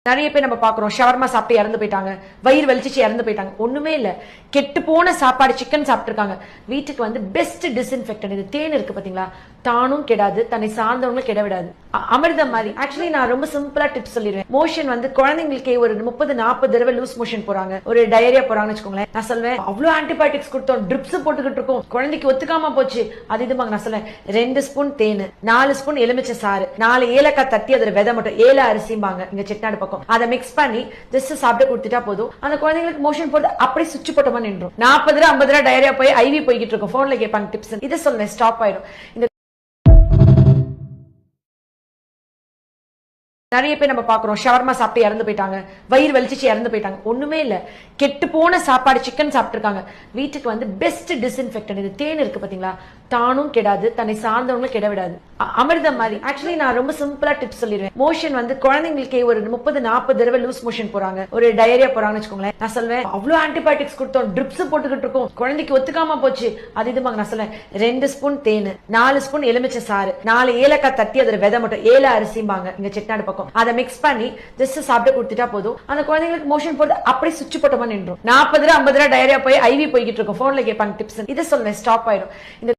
நிறைய பேர் நம்ம பாக்குறோம் ஷவர்மா சாப்பிட்டு இறந்து போயிட்டாங்க, வயிறு வலிச்சிச்சு இறந்து போயிட்டாங்க. ஒண்ணுமே இல்ல, கெட்டு போன சாப்பாடு சிக்கன் சாப்பிட்டுருக்காங்க. வீட்டுக்கு வந்து பெஸ்ட் டிஸ்இன்ஃபெக்டன் இது தேன் இருக்கு பாத்தீங்களா, தானும் கெடாது, தன்னை சார்ந்தவங்களும் கெட விடாது. அமிர்தம் மாதிரி. ஆக்சுவலி நான் ரொம்ப சிம்பிளா டிப்ஸ் சொல்லிடுவேன். மோஷன் வந்து குழந்தைங்களுக்கு ஒரு 30-40 தடவை லூஸ் மோஷன் போறாங்க, ஒரு டயரியா போறாங்கன்னு வச்சுக்கோங்களேன். நான் சொல்வேன் அவ்வளவு ஆன்டிபயோட்டிக்ஸ் கொடுத்தோம், ட்ரிப்ஸ் போட்டுக்கிட்டு இருக்கோம், குழந்தைக்கு ஒத்துக்காம போச்சு, அது இதுமாங்க. நான் சொல்லுவேன் 2 ஸ்பூன் தேன், 4 ஸ்பூன் எலுமிச்சை சாறு, 4 ஏலக்காய் தட்டி அதுல விதை மட்டும், ஏல அரிசிம்பாங்க இங்க செட்டிநாடு பக்கம், அதை மிக்ஸ் பண்ணி ஜஸ்ட் சாப்பிட்டு கொடுத்துட்டா போதும். அந்த குழந்தைங்களுக்கு மோஷன் போறது அப்படியே சுவிட்ச் போட்டோமா நின்றும். 40-50 டயரியா போய் ஐவி போய்கிட்டு இருக்கும், போன்ல கேட்பாங்க டிப்ஸ். இதை சொல்லுவேன், ஸ்டாப் ஆயிடும். இந்த நிறைய பேர் நம்ம பாக்குறோம் ஷவர்மா சாப்பிட்டு இறந்து போயிட்டாங்க, வயிறு வலிச்சிச்சு இறந்து போயிட்டாங்க. ஒண்ணுமே இல்ல, கெட்டு போன சாப்பாடு சிக்கன் சாப்பிட்டுருக்காங்க. வீட்டுக்கு வந்து பெஸ்ட் டிஸ்இன்ஃபெக்டன் இது தேன் இருக்கு பாத்தீங்களா, தானும் கெடாது, தன்னை சார்ந்தவங்களும் கெட விடாது. அமிர்தம் மாதிரி. ஆக்சுவலி நான் ரொம்ப சிம்பிளா டிப்ஸ் சொல்லிடுவேன். மோஷன் வந்து குழந்தைங்களுக்கு ஒரு 30-40 தடவை லூஸ் மோஷன் போறாங்க, ஒரு டயரியா போறாங்கன்னு வச்சுக்கோங்களேன். நான் சொல்வேன் அவ்வளவு ஆன்டிபயோட்டிக்ஸ் கொடுத்தோம், ட்ரிப்ஸ் போட்டுக்கிட்டு இருக்கோம், குழந்தைக்கு ஒத்துக்காம போச்சு, அது இதுமாங்க. நான் சொல்வேன் 2 ஸ்பூன் தேன், 4 ஸ்பூன் எலுமிச்சை சாறு, 4 ஏலக்காய் தட்டி அதுல விதை மட்டும், ஏல அரிசிம்பாங்க இங்க செட்டிநாடு பக்கம், அதை மிக்ஸ் பண்ணி ஜஸ்ட் சாப்பிட்டு கொடுத்துட்டா போதும். அந்த குழந்தைங்களுக்கு மோஷன் போறது அப்படியே சுவிட்ச் போட்டோமா நின்றும். 40-50 டயரியா போய் ஐவி போய்கிட்டு இருக்கும், போன்ல கேட்பாங்க டிப்ஸ். இதை சொல்லுவேன், ஸ்டாப் ஆயிடும். இந்த